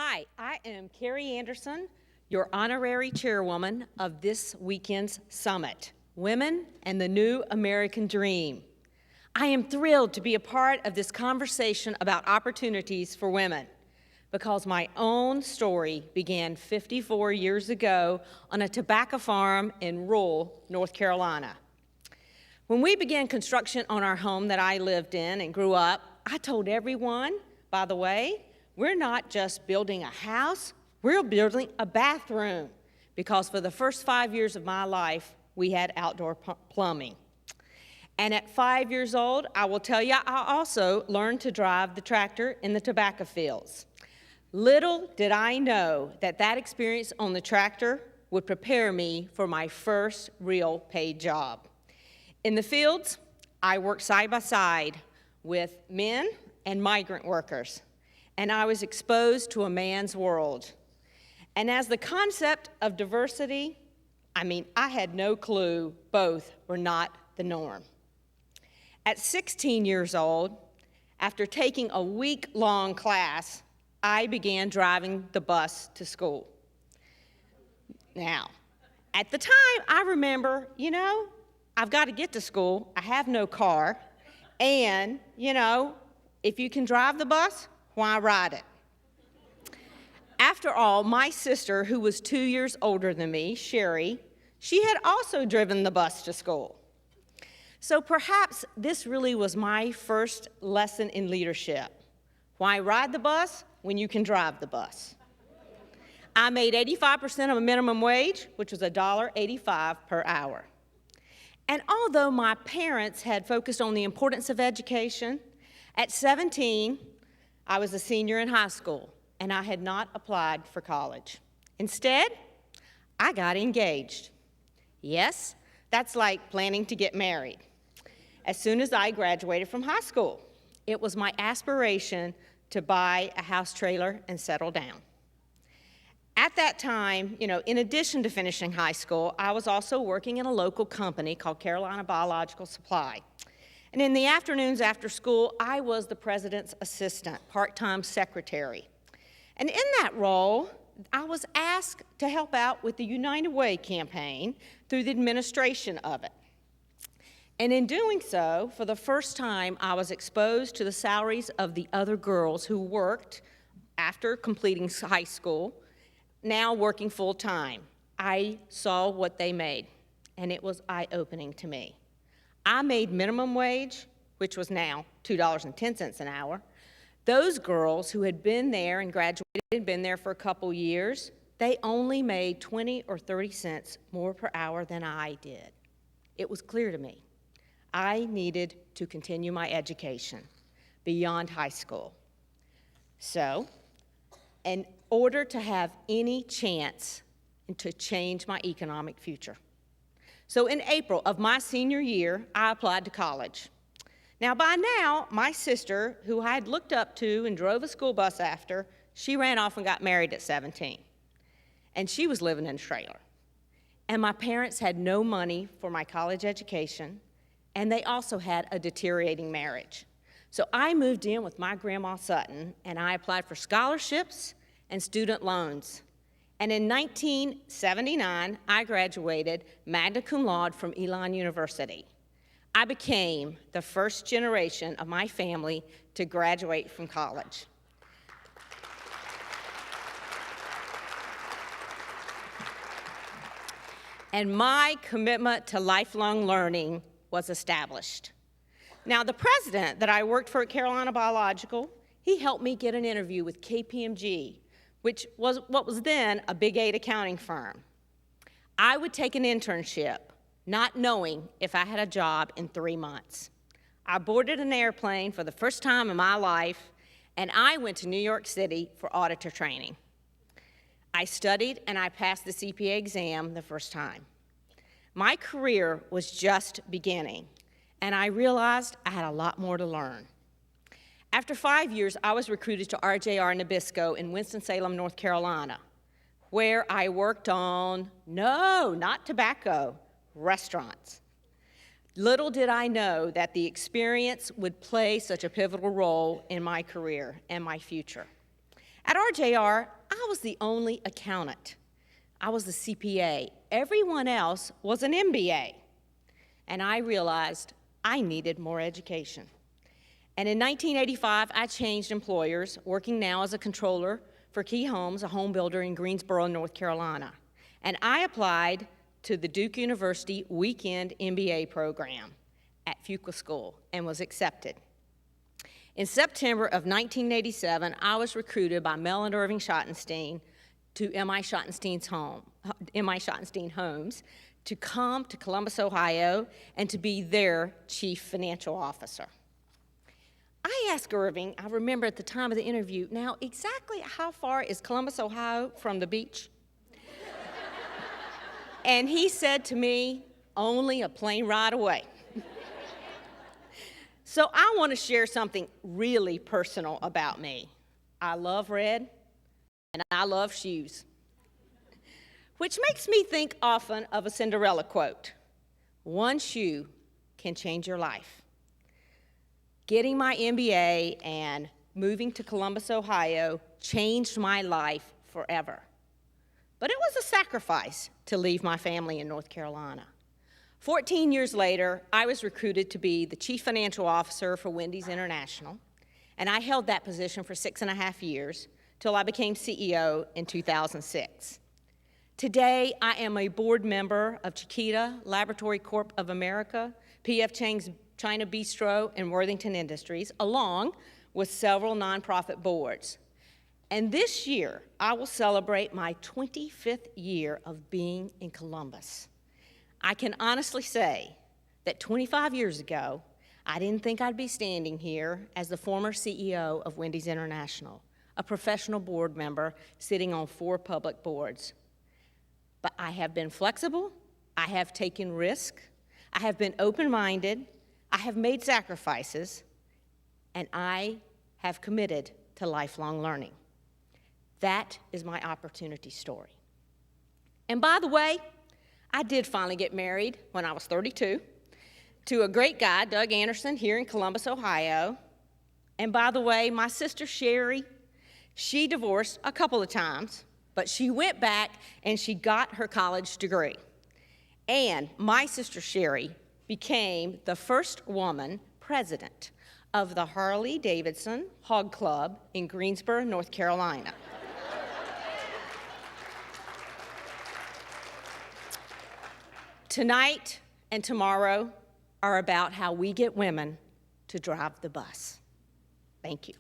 Hi, I am Kerrii Anderson, your honorary chairwoman of this weekend's summit, Women and the New American Dream. I am thrilled to be a part of this conversation about opportunities for women because my own story began 54 years ago on a tobacco farm in rural North Carolina. When we began construction on our home that I lived in and grew up, I told everyone, by the way, we're not just building a house, we're building a bathroom, because for the first 5 years of my life, we had outdoor plumbing. And at 5 years old, I will tell you, I also learned to drive the tractor in the tobacco fields. Little did I know that that experience on the tractor would prepare me for my first real paid job. In the fields, I worked side by side with men and migrant workers, and I was exposed to a man's world. And as the concept of diversity, I had no clue both were not the norm. At 16 years old, after taking a week-long class, I began driving the bus to school. Now, at the time, I remember, I've got to get to school, I have no car, and, if you can drive the bus, why ride it? After all, my sister, who was 2 years older than me, Sherry, she had also driven the bus to school. So perhaps this really was my first lesson in leadership. Why ride the bus when you can drive the bus? I made 85% of a minimum wage, which was $1.85 per hour. And although my parents had focused on the importance of education, at 17, I was a senior in high school, and I had not applied for college. Instead, I got engaged. Yes, that's like planning to get married. As soon as I graduated from high school, it was my aspiration to buy a house trailer and settle down. At that time, in addition to finishing high school, I was also working in a local company called Carolina Biological Supply. And in the afternoons after school, I was the president's assistant, part-time secretary. And in that role, I was asked to help out with the United Way campaign through the administration of it. And in doing so, for the first time, I was exposed to the salaries of the other girls who worked after completing high school, now working full-time. I saw what they made, and it was eye-opening to me. I made minimum wage, which was now $2.10 an hour. Those girls who had been there and graduated, been there for a couple years, they only made 20 or 30 cents more per hour than I did. It was clear to me. I needed to continue my education beyond high school. So, in order to have any chance to change my economic future. So in April of my senior year, I applied to college. Now by now, my sister, who I had looked up to and drove a school bus after, she ran off and got married at 17. And she was living in a trailer. And my parents had no money for my college education, and they also had a deteriorating marriage. So I moved in with my grandma Sutton, and I applied for scholarships and student loans. And in 1979, I graduated magna cum laude from Elon University. I became the first generation of my family to graduate from college. And my commitment to lifelong learning was established. Now, the president that I worked for at Carolina Biological, he helped me get an interview with KPMG, which was what was then a Big 8 accounting firm. I would take an internship, not knowing if I had a job in 3 months. I boarded an airplane for the first time in my life, and I went to New York City for auditor training. I studied, and I passed the CPA exam the first time. My career was just beginning, and I realized I had a lot more to learn. After 5 years, I was recruited to RJR Nabisco in Winston-Salem, North Carolina, where I worked on, no, not tobacco, restaurants. Little did I know that the experience would play such a pivotal role in my career and my future. At RJR, I was the only accountant. I was the CPA. Everyone else was an MBA. And I realized I needed more education. And in 1985, I changed employers, working now as a controller for Key Homes, a home builder in Greensboro, North Carolina. And I applied to the Duke University Weekend MBA program at Fuqua School and was accepted. In September of 1987, I was recruited by Mel and Irving Schottenstein to M.I. Schottenstein Homes to come to Columbus, Ohio, and to be their chief financial officer. I asked Irving, I remember at the time of the interview, now exactly how far is Columbus, Ohio from the beach? And he said to me, only a plane ride away. So I want to share something really personal about me. I love red, and I love shoes, which makes me think often of a Cinderella quote. One shoe can change your life. Getting my MBA and moving to Columbus, Ohio changed my life forever. But it was a sacrifice to leave my family in North Carolina. 14 years later, I was recruited to be the chief financial officer for Wendy's International, and I held that position for 6.5 years till I became CEO in 2006. Today, I am a board member of Chiquita Laboratory Corp of America, P.F. Chang's China Bistro, and Worthington Industries, along with several nonprofit boards. And this year, I will celebrate my 25th year of being in Columbus. I can honestly say that 25 years ago, I didn't think I'd be standing here as the former CEO of Wendy's International, a professional board member sitting on 4 public boards. But I have been flexible, I have taken risk, I have been open-minded, I have made sacrifices, and I have committed to lifelong learning. That is my opportunity story. And by the way, I did finally get married when I was 32 to a great guy, Doug Anderson, here in Columbus, Ohio. And by the way, my sister Sherry, she divorced a couple of times, but she went back and she got her college degree. And my sister Sherry became the first woman president of the Harley-Davidson Hog Club in Greensboro, North Carolina. Tonight and tomorrow are about how we get women to drive the bus. Thank you.